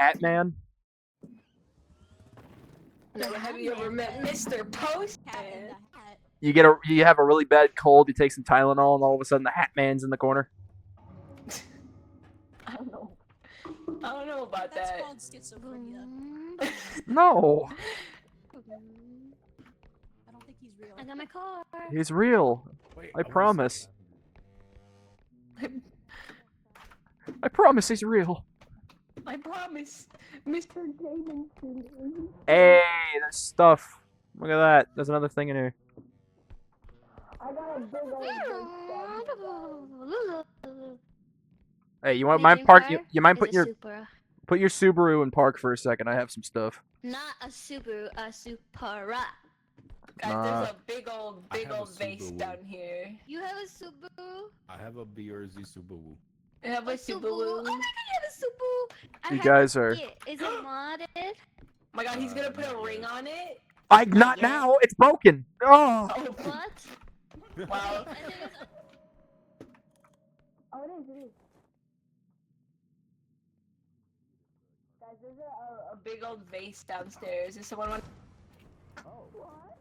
Hat Man? Never have you ever met Mr. Postman? You have a really bad cold, you take some Tylenol, and all of a sudden the Hat Man's in the corner. I don't know about That's that. called schizophrenia. No. I don't think he's real. I got my car. He's real. Wait, I promise. I promise he's real. I promise, Mr. Davidson. Hey, there's stuff. Look at that. There's another thing in here. I got a big old Hey, you want Hey, mind dream park? car You mind is putting a your Supra. Subaru in park for a second? I have some stuff. Not a Subaru, a Supra. Guys, there's a big I old have a vase Subaru. down here. You have a Subaru? I have a BRZ Subaru. I have a Subaru. Oh my god, you have a Subaru! I You have guys to are- see it. Is it modded? Oh my god, he's gonna put a ring on it. Not Yeah. now. It's broken. Oh. Oh, What? wow. I think it's... Oh, it is. Guys, there's a big old vase downstairs. Is someone want? Oh. What?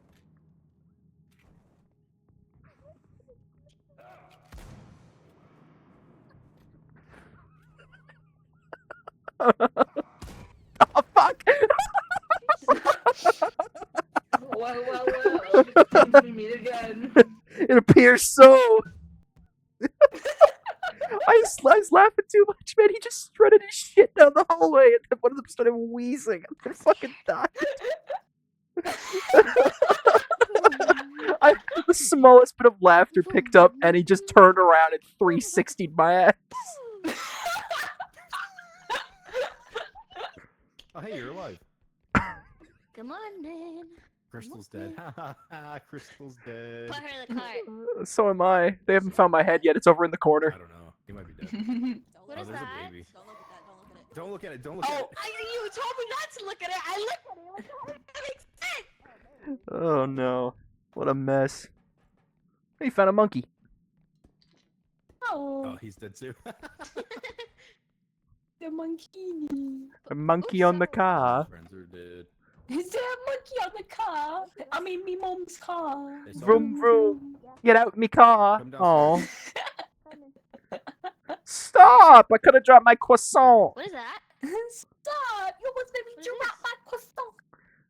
Oh fuck! Whoa. Time to meet again. It appears so. I was laughing too much, man. He just strutted his shit down the hallway, and then one of them started wheezing. I fucking died. The smallest bit of laughter picked up, and he just turned around and 360'd my ass. Oh, hey, you're alive. Come on, then. Crystal's dead. Crystal's dead. Put her in the cart. So am I. They haven't found my head yet. It's over in the I corner. don't know. He might be dead. Don't What look is Oh, there's that? a baby. Don't look at that. Don't look at it. Don't look at it. Don't look at Oh, it. you told me not to look at it. I looked at it. That makes sense. Oh no. What a mess. Hey, you found a monkey. Oh, he's dead too. The monkey. A monkey on the car. Friends are dead. Is there a monkey on the car? I mean, me mom's car. They saw Vroom him. vroom. Get out me car. Come Oh. downstairs. Stop! I could have dropped my croissant. What is that? Stop! You almost made me What is drop my croissant.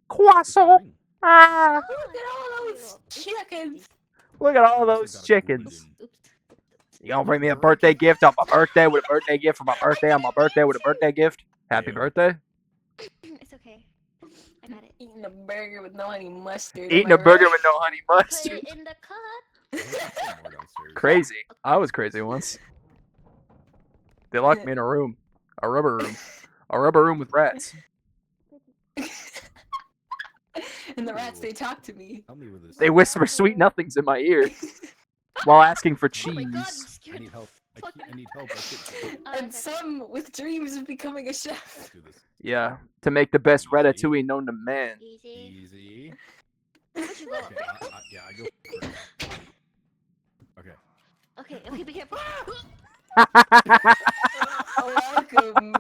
Croissant. Ah! Look at all those chickens. Look at all those chickens. Oops. You gonna bring me a birthday gift on my birthday with a birthday gift for my birthday on my birthday with a birthday gift? Happy Yeah. birthday. It's okay. I got it. Eating a burger with no honey mustard. Eating am I a burger right? with no honey Put mustard. it in the cup. There's some more downstairs. Crazy. I was crazy once. They locked me in a room. A rubber room. A rubber room with rats. And the rats, they talk to me. Help me with this. They whisper sweet nothings in my ear while asking for Oh my god, you cheese. I scared need the help. fuck I need help. I can't. Oh, And okay. some with dreams of becoming a chef. Let's do this. Yeah, to make the best ratatouille known to man. Easy. Easy. Where'd you go? Okay, yeah, I go first. Okay. Okay, be careful. Welcome.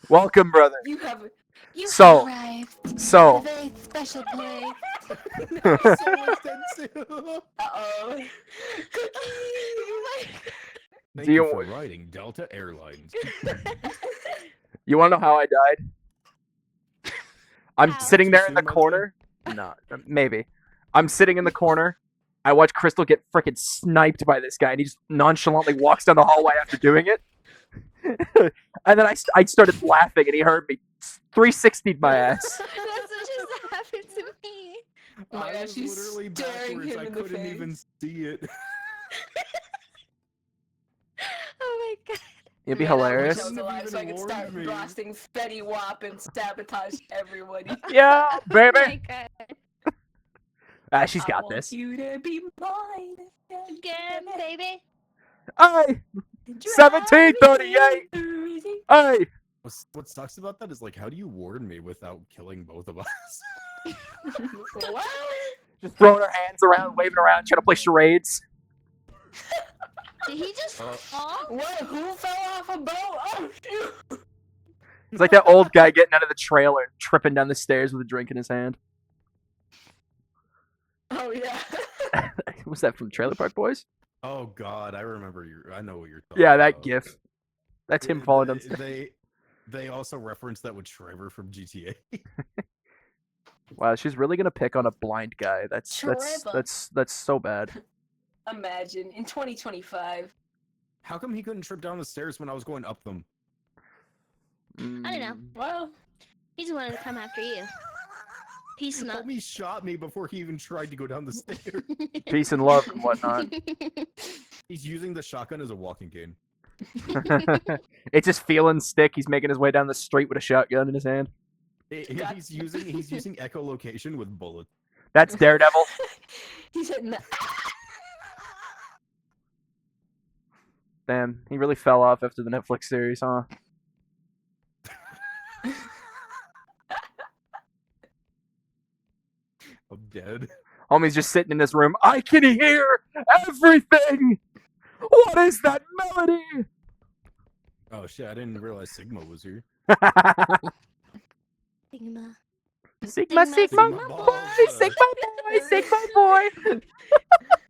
Welcome, brother. You have So- arrived. So, A very special place. Someone's dead too. Uh-oh. Cookie! Thank Do you you- for riding Delta Airlines. you wanna know how I died? I'm How? sitting there in the Too much, corner. No, maybe. I'm sitting in the corner. I watch Crystal get frickin' sniped by this guy, and he just nonchalantly walks down the hallway after doing it. And then I started laughing, and he heard me 360'd my ass. That's what just happened to me. Oh my I gosh, was she's literally staring backwards. him I in the couldn't even face. see it. Oh my god. It'd be Man, I wish hilarious. I was alive so I could Even start warned me. blasting Fetty Wap and sabotage everybody. Yeah, Oh baby. my god. Ah, she's I got want this. you to be mine Again, baby. Hey, Drive 1738. me crazy. Hey. What sucks about that is like, how do you warn me without killing both of us? What? Just throwing her hands around, waving around, trying to play charades. Did he just fall? What? Who fell off a boat? Oh, shoot. It's like that old guy getting out of the trailer, tripping down the stairs with a drink in his hand. Oh yeah. Was that from Trailer Park Boys? Oh God, I remember I know what you're talking Yeah, about. that gif. That's him falling down stairs. They also referenced that with Trevor from GTA. Wow, she's really gonna pick on a blind guy. That's Trevor. so bad. Imagine in 2025. How come he couldn't trip down the stairs when I was going up them? I don't know. Mm. Well, He's the one to come after you. Peace not. Homie shot me before he even tried to go down the stairs. Peace and love and whatnot. He's using the shotgun as a walking cane. It's his feeling stick. He's making his way down the street with a shotgun in his hand. He's using echolocation with bullets. That's Daredevil. He's hitting the. Damn, he really fell off after the Netflix series, huh? I'm dead. Homie's just sitting in this room. I can hear everything. What is that melody? Oh shit! I didn't realize Sigma was here. Sigma. Sigma, Sigma boy, boy. Sigma boy, Sigma boy.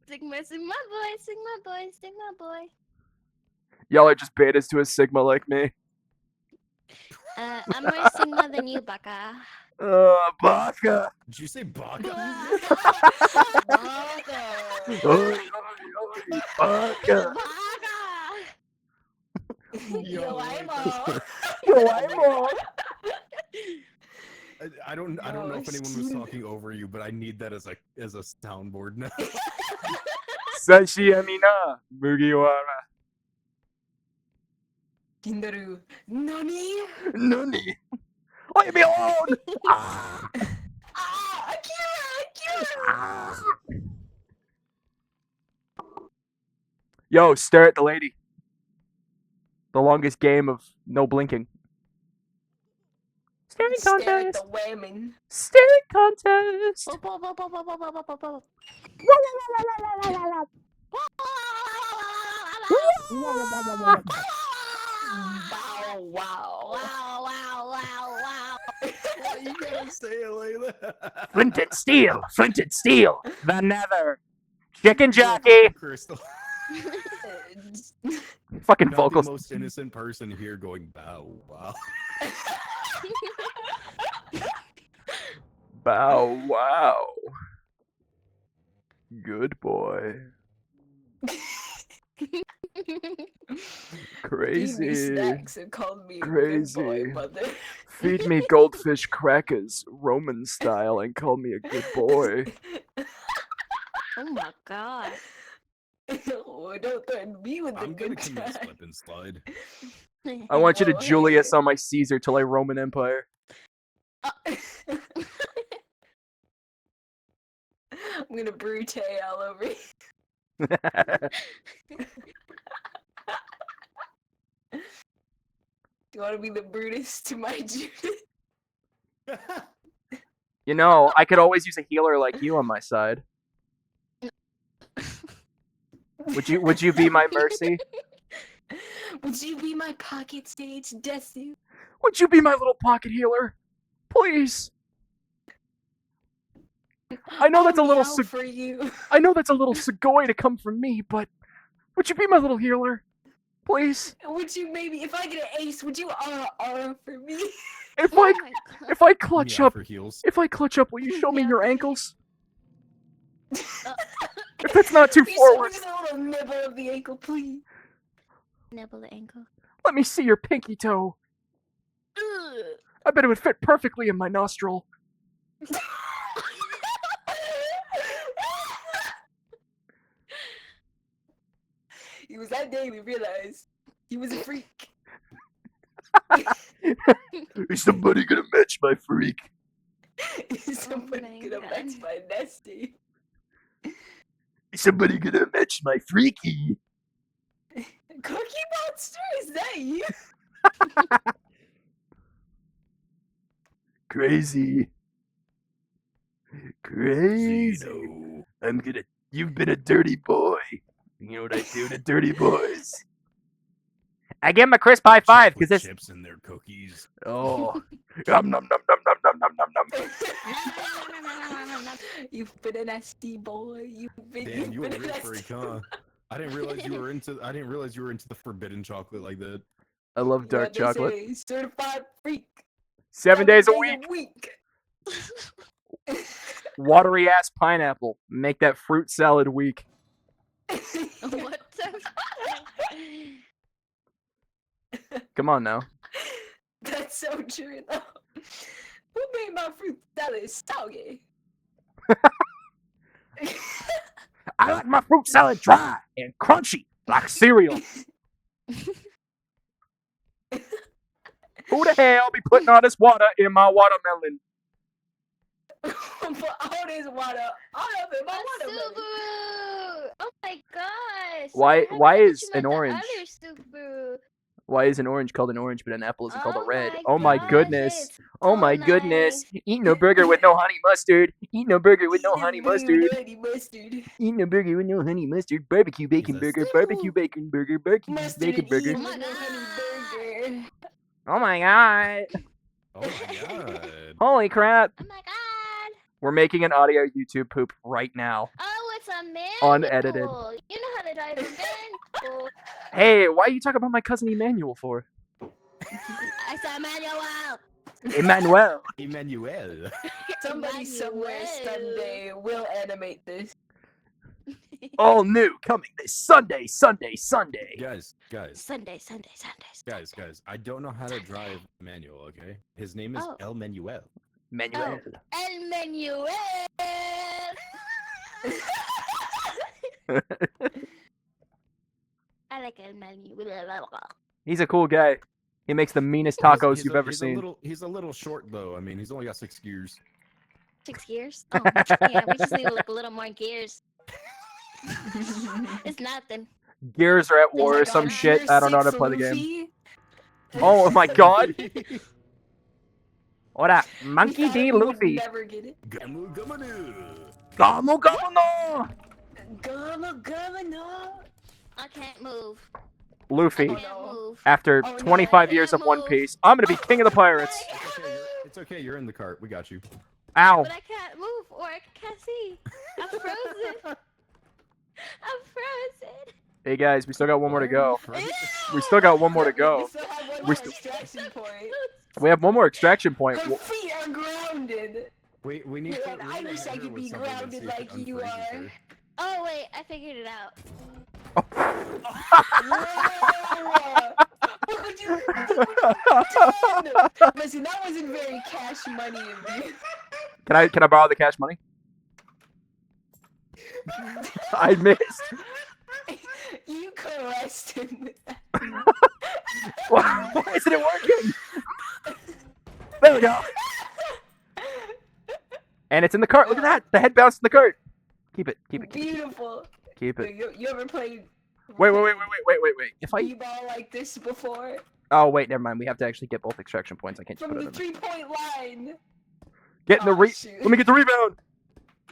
Sigma boy, Sigma boy, Sigma boy. Y'all are just betas to a Sigma like me. I'm more Sigma than you, Baka. Baka. Did you say Baka? Oi, oi, oi, Baka. Yo, I'm all. Yo, I'm on. I don't know if anyone was talking over you, but I need that as a soundboard now. Sashi Amina, Mugiwara. Kindaru. Nani? Nani? Leave me alone! Ah. Ah, Akira! Yo, stare at the lady. The longest game of no blinking. Staring Stare at contest. the women. Staring contest. Bow wow. Why you gotta say it like that? Flint and steel. Flint and steel. The nether. Chicken jockey. Crystal. Fucking Not vocals. the most innocent person here going bow wow. Bow wow. Good boy. Crazy. Gave me snacks and called me a Crazy. good boy, mother. Feed me goldfish crackers, Roman style, and call me a good boy. Oh my god. Oh, don't threaten me with the I'm gonna good commit time. slip and slide. I want you to Oh, hey. Julius on my Caesar till I Roman Empire. I'm gonna brute all over you. Do you want to be the Brutus to my Judith? You know, I could always use a healer like you on my side. Would you be my mercy? Would you be my pocket stage Desu? Would you be my little pocket healer? Please. I know that's a little meow for you. I know that's a little Segoy to come from me, but would you be my little healer? Please. Would you maybe, if I get an ace, would you for me? If Oh I my god. if I clutch Yeah, up, for heals. if I clutch up, will you show me Yeah. your ankles? If that's not too Please forward, show me the little nibble of the ankle, please. Nibble the ankle. let me see your pinky toe. Ugh. I bet it would fit perfectly in my nostril. It was that day we realized he was a freak. Is somebody gonna match my freak? Is somebody my gonna God. match my nasty? Is somebody gonna match my freaky? Cookie Monster, is that you? Crazy. Crazy. Zeno. You've been a dirty boy. You know what I do to dirty boys? I give him a crisp high five Chocolate because this. chips in their cookies. Oh, nom nom nom nom nom nom nom nom nom. You've been a nasty boy. Damn, you were real freak, huh? I didn't realize you were into. I didn't realize you were into the forbidden chocolate like that. I love dark chocolate. Certified freak. 7 days a week. Watery ass pineapple. Make that fruit salad weak. What the? Come on now. That's so true, though. Who made my fruit salad soggy? I like my fruit salad dry and crunchy, like cereal. Who the hell be putting all this water in my watermelon? Put all this water all up in my A watermelon. Subaru! Oh my gosh! Why- I had why thought is you an meant the orange? other Subaru. Why is an orange called an orange, but an apple isn't called a red? my Oh my gosh, goodness. it's Oh my so goodness. nice. Eating a burger with no honey mustard. Eating a burger with no Eat honey it, baby, mustard. honey mustard. Eating a burger with no honey mustard. Barbecue bacon Jesus. burger. Barbecue bacon burger. Barbecue Mustard bacon and burger. Eve Oh my with no honey burger. Oh my god. Oh my god. Holy crap. Oh my god! We're making an audio YouTube poop right now. Oh, it's a manual! Unedited. You know how to drive a manual. Hey, why are you talking about my cousin Emmanuel for? I said manual! Emmanuel. Emmanuel. Somebody somewhere Emmanuel. someday will animate this. All new coming this Sunday. Guys. Sunday. Guys. I don't know how to drive manual. Okay. His name is Oh. El Manuel. Manuel. El Manuel! I like El Manuel. He's a cool guy. He makes the meanest He's- tacos he's you've a- ever he's seen. He's a little short though. I mean, he's only got 6 gears. 6 gears? Oh, yeah, we just need like a little more gears. It's nothing. Gears are at war or Like some on shit. Gear I don't know how to 6 play the game. Luffy. Oh my god. What up? Monkey Thought D. we would Luffy. Never get it. Gamu Gamanu. Gamu Gamu no! Gumma no. I can't move. Luffy. I can't move. After Oh, no, 25 I years of can't One move. Piece, I'm gonna be king of the pirates. It's okay. You're in the cart. We got you. Ow. But I can't move or I can't see. I'm frozen. I'm frozen. Hey guys, we still got one more to go. Right? We still got one more to We go. still have one We more st- extraction point. We have one more extraction point. Her feet are grounded. We need. Yeah, to, and I wish I could be grounded like you are. Oh wait, I figured it out. Listen, that wasn't very cash money of you. Can I borrow the cash money? I missed. You caressed him. Why isn't it working? There we go. And it's in the cart. Look at that. The head bounced in the cart. Keep it. Beautiful. Keep it. You ever played Wait. If I b-ball like this before? Oh wait, never mind. We have to actually get both extraction points. I can't just From put it the in. 3-point line. Get in the Oh, shoot. Let me get the rebound.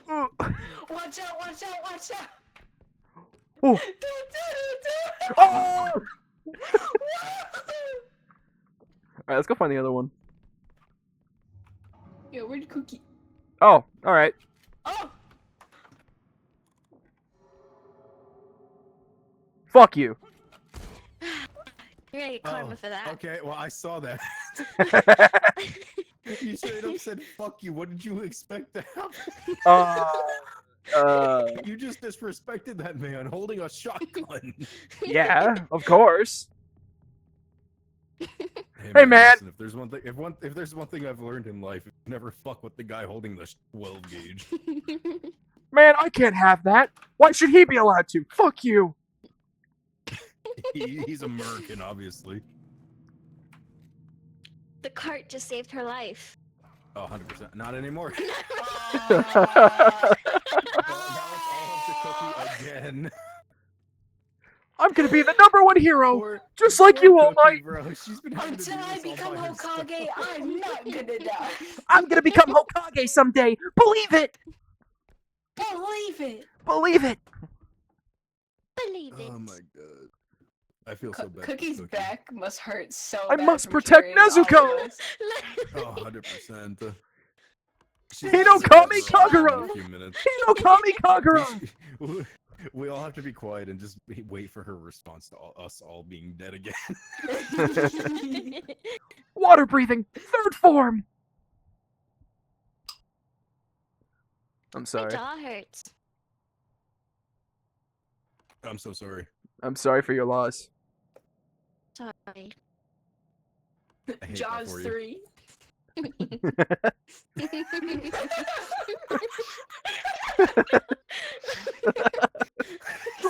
Ooh. Watch out. Ooh. Do. Oh! Alright, let's go find the other one. Yo, where'd Cookie? Oh, alright. Oh! Fuck you. You're gonna get karma for that. Okay, well I saw that. You straight up said "fuck you." What did you expect to happen? You just disrespected that man holding a shotgun. Yeah, of course. Hey man. listen, if there's one thing I've learned in life, never fuck with the guy holding the 12 gauge. Man, I can't have that. Why should he be allowed to? Fuck you. He's American, obviously. The cart just saved her life. Oh, 100%. Not anymore. Oh. Now it's all up to Cookie again. I'm gonna be the #1 hero, Poor- just like poor you, All Cookie, Might. bro. She's been having to do Until I this all become by herself. Hokage, I'm not gonna die. I'm gonna become Hokage someday. Believe it. Believe it. Believe it. Believe it. Oh my god. I feel so bad. for Cookie's Cookie. back must hurt so I bad must from protect carrying all of Nezuko! us. Oh, 100%. She's Hinokami gonna be around Kagura! in a few minutes. Hinokami Kagura! We all have to be quiet and just wait for her response to us all being dead again. Water breathing, third form! I'm My sorry. jaw hurts. I'm so sorry. I'm sorry for your loss. Sorry. I hate that Jaws for you. 3.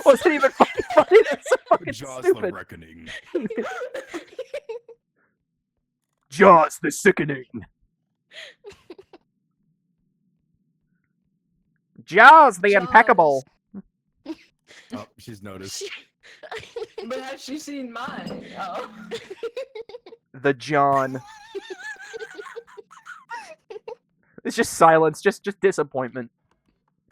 Wasn't even fucking funny. That's so fucking Jaws stupid. the Reckoning. Jaws the Sickening. Jaws the Jaws. Impeccable. Oh, she's noticed. But has she seen mine? Oh. The John. It's just silence, just disappointment.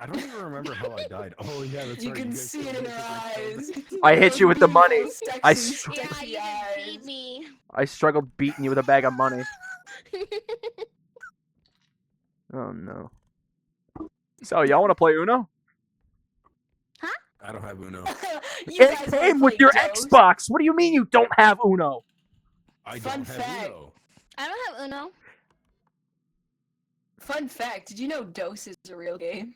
I don't even remember how I died. Oh yeah, that's You right. can guys see it told in me her that they eyes. killed I hit you with the money. Those I sexy, Yeah, sexy you just eyes. beat me. I struggled beating you with a bag of money. Oh no. So y'all want to play Uno? I don't have Uno. You It guys wanna came with play your Dose? Xbox. What do you mean you don't have Uno? I Fun don't have fact. Uno. I don't have Uno. Fun fact, did you know Dose is a real game?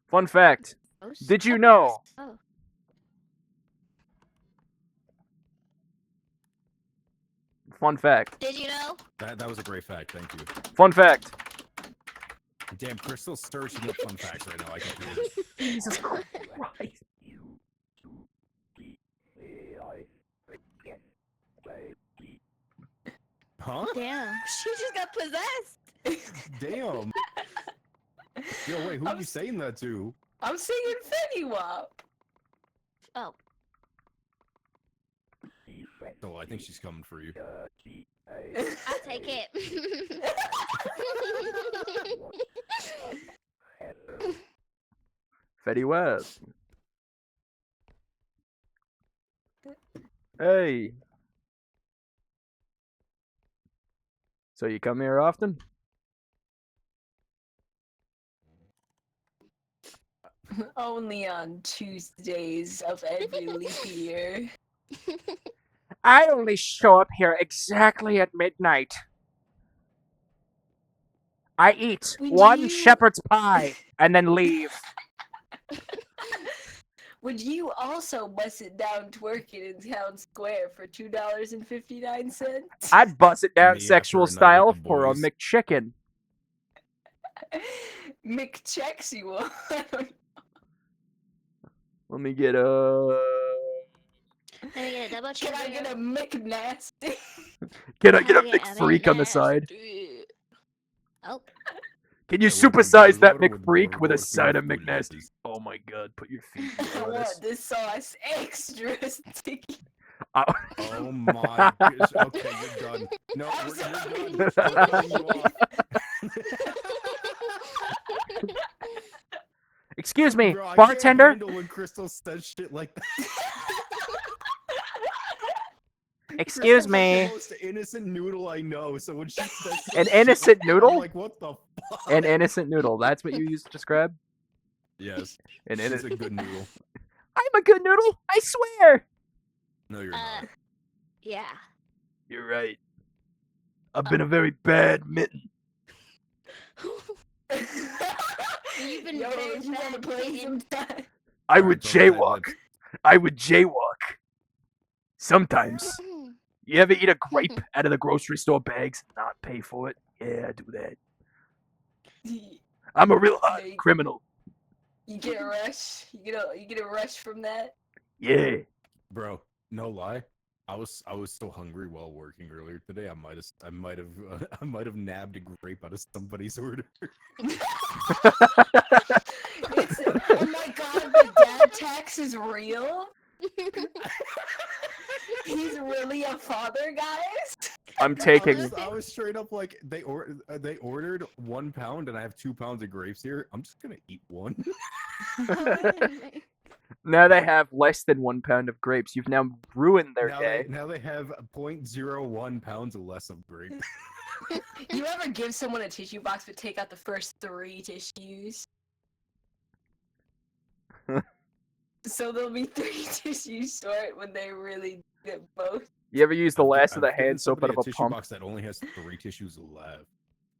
Fun fact. Did you know? Oh. Fun fact. Did you know? That was a great fact. Thank you. Fun fact. Damn, Crystal's searching up fun facts right now. I can hear it. Jesus Christ. Huh? Damn. She just got possessed. Damn. Yo, wait, who are I'm you saying that to? I'm singing Fetty Wap. Oh. Oh, I think she's coming for you. I'll take it. Fetty West. Hey. So you come here often? Only on Tuesdays of every leap year. I only show up here exactly at midnight. I eat Would one you- shepherd's pie and then leave. Would you also bust it down twerking in town square for $2.59? I'd bust it down Me sexual after a night with style the for a boys. McChicken. McChecks you will. Let me get a. Let me get a double Can I get a cheeseburger. McNasty? Can I get a Can I get McFreak on the side? Oh. Can you Yeah, with the supersize that burrito or with McFreak with a roast side beef of booty McNasty? pieces? Oh my god, put your feet in I the lettuce. want this sauce extra sticky. Oh. Oh my gosh. Okay, you're done. No, I'm you're sorry. done. I'm cutting you off. Excuse me, Bro, I can't bartender? handle when Crystal says shit like that. Excuse Crystal's like me. the most innocent noodle I know, so when she says some An shit innocent like that, noodle? I'm like, what the fuck? An innocent noodle. That's what you use to describe? Yes, An she's innocent. a good noodle. I'm a good noodle, I swear! No, you're not. Yeah. You're right. I've been a very bad mitten. You've been Yo, very you wanna bad play kitten. sometime? I Alright, would go ahead, jaywalk. let's- I would jaywalk. Sometimes. You ever eat a grape out of the grocery store bags? Not pay for it? Yeah, I do that. I'm a real hot Yeah, you- criminal. You get a rush. You get a rush from that. Yeah. Bro, no lie. I was so hungry while working earlier today. I might have nabbed a grape out of somebody's order. It's, oh my god, the dad tax is real. He's really a father, guys. I'm taking. I was straight up like they ordered 1 pound and I have 2 pounds of grapes here. I'm just gonna eat one. Now they have less than 1 pound of grapes. You've now ruined their now day. Now they have 0.01 pounds or less of grape. You ever give someone a tissue box but take out the first 3 tissues? So there'll be 3 tissues short when they really get both. You ever use the last of the I've given hand soap out somebody of a tissue pump? box that only has 3 tissues left.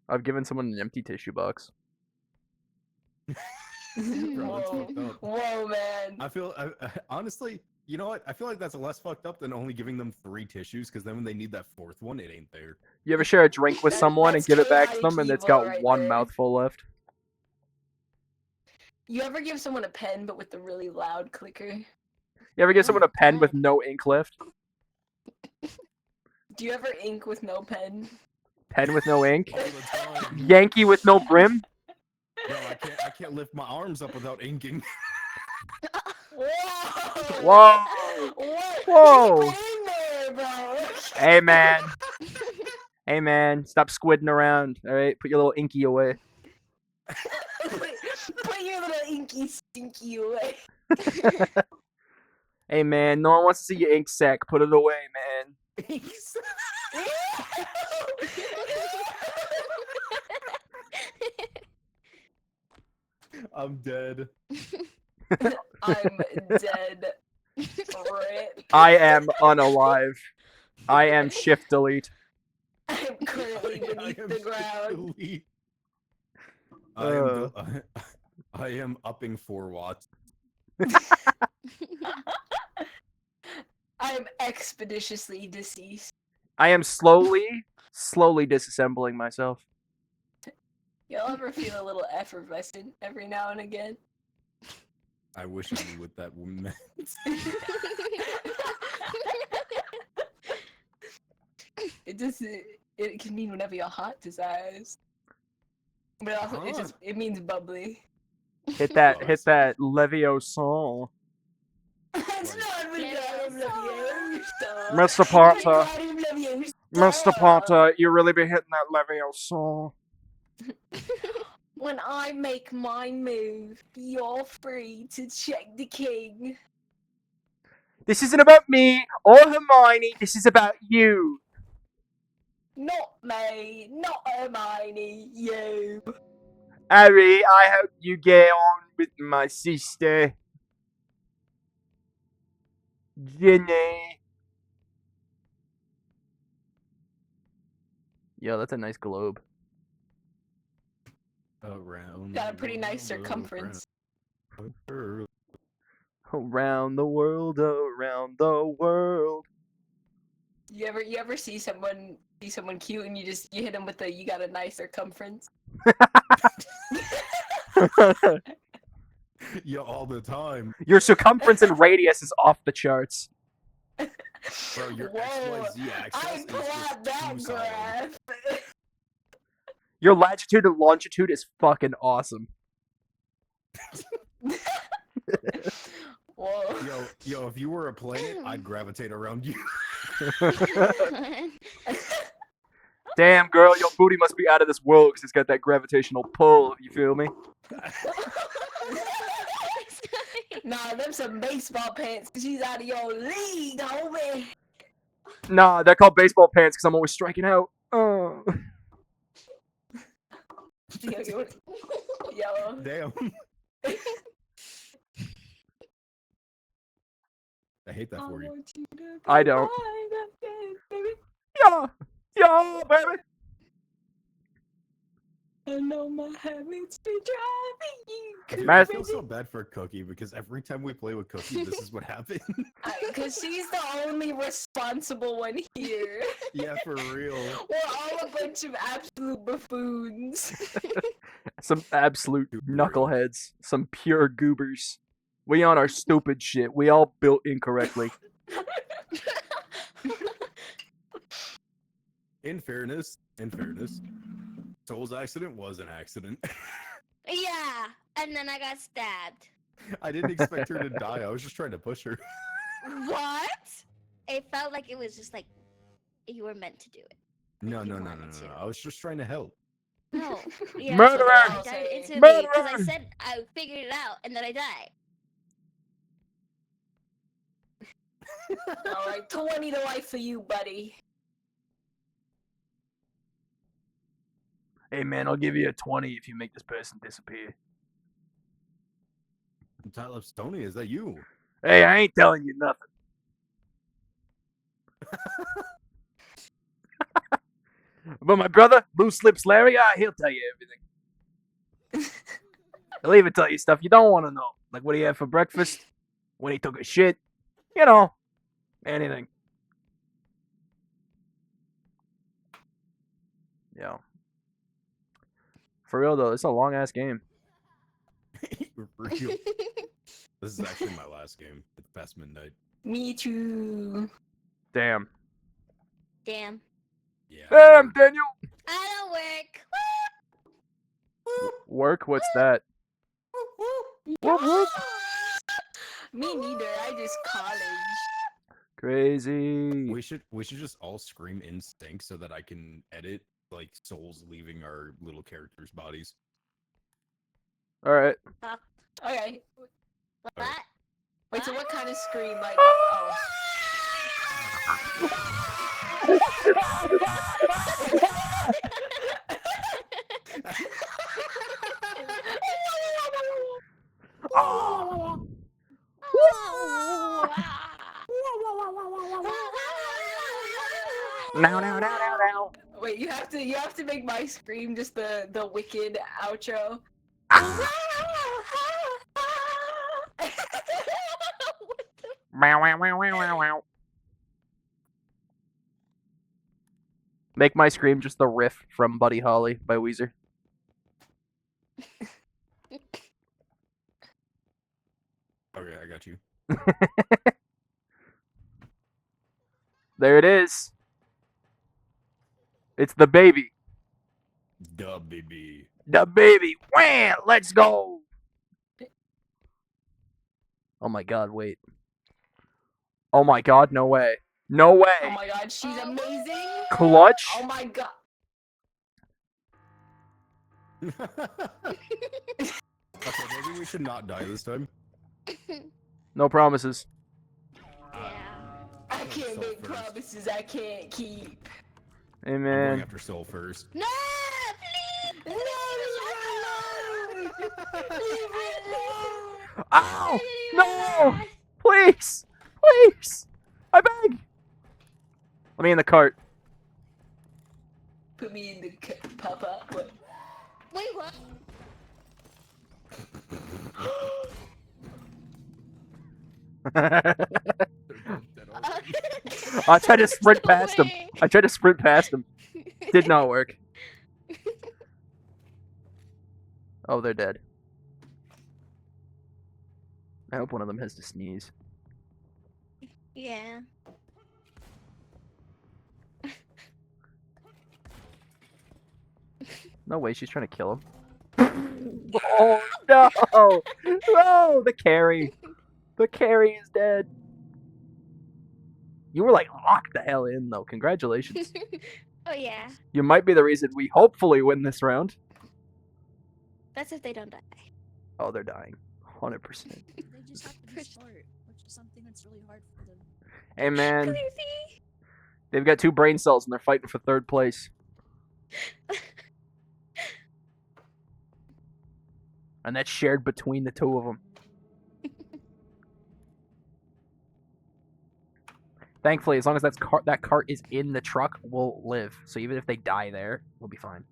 I've given someone an empty tissue box. Bro, that's fucked up. Whoa, man. I feel honestly, you know what? I feel like that's less fucked up than only giving them 3 tissues, because then when they need that 4th one, it ain't there. You ever share a drink with someone and That's give it back to chaotic them and it's evil got right 1 there. mouthful left? You ever give someone a pen but with the really loud clicker? You ever give someone a pen with no ink left? Do you ever ink with no pen? Pen with no ink? All the time. Yankee with no brim? No, I can't lift my arms up without inking. Whoa! Whoa! What? Whoa! Keep it in there, bro. Hey man. Hey man, stop squidding around, alright? Put your little inky away. Put your little inky stinky away. Hey man, no one wants to see your ink sack. Put it away, man. I'm dead. I'm dead. Rip. I am unalive. I am shift delete. I'm currently beneath the ground. Delete. I am upping 4 watts. I'm expeditiously deceased. I am slowly disassembling myself. Y'all ever feel a little effervescent every now and again? I wish I knew what that meant. It can mean whenever your heart desires. But also it means bubbly. Hit that Leviosa. It's not Mr. Potter. Mr. Potter, you really be hitting that Leviosa. When I make my move, you're free to check the king. This isn't about me or Hermione, this is about you. Not me, not Hermione, you. Harry, I hope you get on with my sister. Ginny. Yo, that's a nice globe. Around. Got a pretty nice circumference. Around the world, around the world. You ever see someone cute and you hit them with you got a nice circumference? Yeah, all the time. Your circumference and radius is off the charts. Bro, your Whoa, XYZ axis I is plot just that too solid. graph. Your latitude and longitude is fucking awesome. Whoa. Yo, if you were a planet, I'd gravitate around you. Damn, girl, your booty must be out of this world because it's got that gravitational pull. You feel me? Nah, them some baseball pants. She's out of your league, homie. Nah, they're called baseball pants because I'm always striking out. Oh. Yellow. Damn. I hate that for you. I don't. Yeah, yeah, baby. I know my habits be driving you Dude, Matt- I feel so bad for Cookie because every time we play with Cookie, this is what happens. Because she's the only responsible one here. Yeah, for real. We're all a bunch of absolute buffoons. Some absolute knuckleheads. Some pure goobers. We on our stupid shit. We all built incorrectly. In fairness, Soul's accident was an accident. Yeah, and then I got stabbed. I didn't expect her to die. I was just trying to push her. What? It felt like it was just like you were meant to do it. No. You wanted to. I was just trying to help. No. Yeah, Murderer! so I died instantly Murderer! because I said I figured it out and then I died. Alright, 20 to life for you, buddy. Hey man, I'll give you a 20 if you make this person disappear. Tyler Stoney, is that you? Hey, I ain't telling you nothing. But my brother, Loose Lips Larry, he'll tell you everything. He'll even tell you stuff you don't want to know. Like what he had for breakfast, when he took a shit, you know, anything. Yeah. For real though, it's a long ass game. For real. This is actually my last game. It's past midnight. Me too. Damn. Damn. Yeah. Damn, Daniel. I don't work. Work? What's that? Whoop, whoop. Me neither. I just college. Crazy. We should just all scream in sync so that I can edit like souls leaving our little characters' bodies. All right. Okay. What? Wait, so what kind of scream? Like, oh. Oh. No. Wait, you have to make my scream just the wicked outro. Wow. Make my scream just the riff from Buddy Holly by Weezer. Okay, I got you. There it is. It's the baby. Duh, baby. The baby. Wham! Let's go. Oh my god, wait. Oh my god, no way. No way. Oh my god, she's amazing. Clutch? Oh my god. Okay, maybe we should not die this time. No promises. I can't Soul make first. promises I can't keep. Hey I'm going man. after Soul first. No, please. Ow! No! Please! Please! I beg! Let me in the cart. Put me in the papa. What? Wait, what? I tried to sprint No past him. way. I tried to sprint past him. Did not work. Oh, they're dead. I hope one of them has to sneeze. Yeah. No way, she's trying to kill him. Oh no! No, the carry. The carry is dead. You were like locked the hell in though. Congratulations. Oh yeah. You might be the reason we hopefully win this round. That's if they don't die. Oh, they're dying. 100%. They just have to restart, which is something that's really hard for them. Hey man, Crazy. they've got 2 brain cells and they're fighting for 3rd place. And that's shared between the 2 of them. Thankfully, as long as that cart is in the truck, we'll live. So even if they die there, we'll be fine.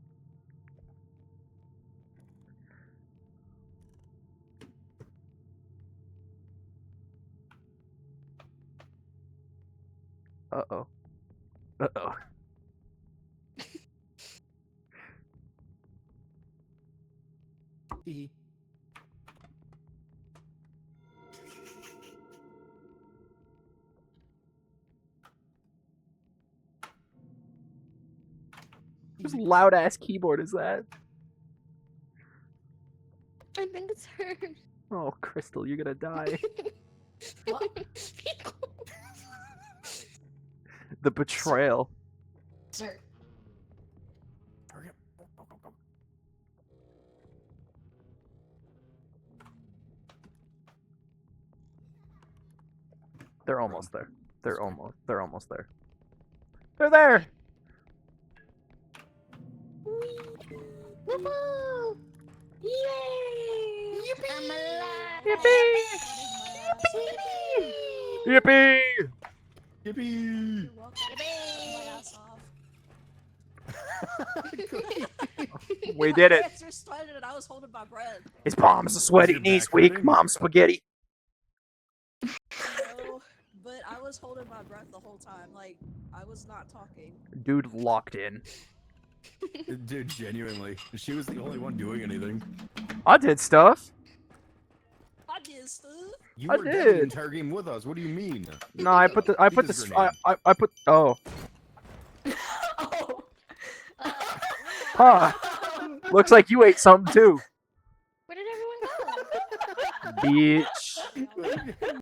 Uh-oh. Uh-oh. Whose loud ass keyboard is that? I think it's her. Oh, Crystal, you're gonna die. The betrayal. Sir. Hurry up. Go, go, go, go. They're almost there. They're almost there. They're there. Woohoo! Yay! I'm alive! Yippee! Yippee! Yippee! Yippee! You're welcome. My ass off. We did it. My hands were sweating and I was holding my breath. His palms are sweaty, Your knees back weak, hurting? mom's spaghetti. No, but I was holding my breath the whole time. Like, I was not talking. Dude locked in. Dude, genuinely. She was the only one doing anything. I did stuff. I did stuff. You I were dead the did. entire game with us. What do you mean? No, I put the Eat this grenade. I put oh. Oh. Huh. Looks like you ate something too. Where did everyone go? Bitch.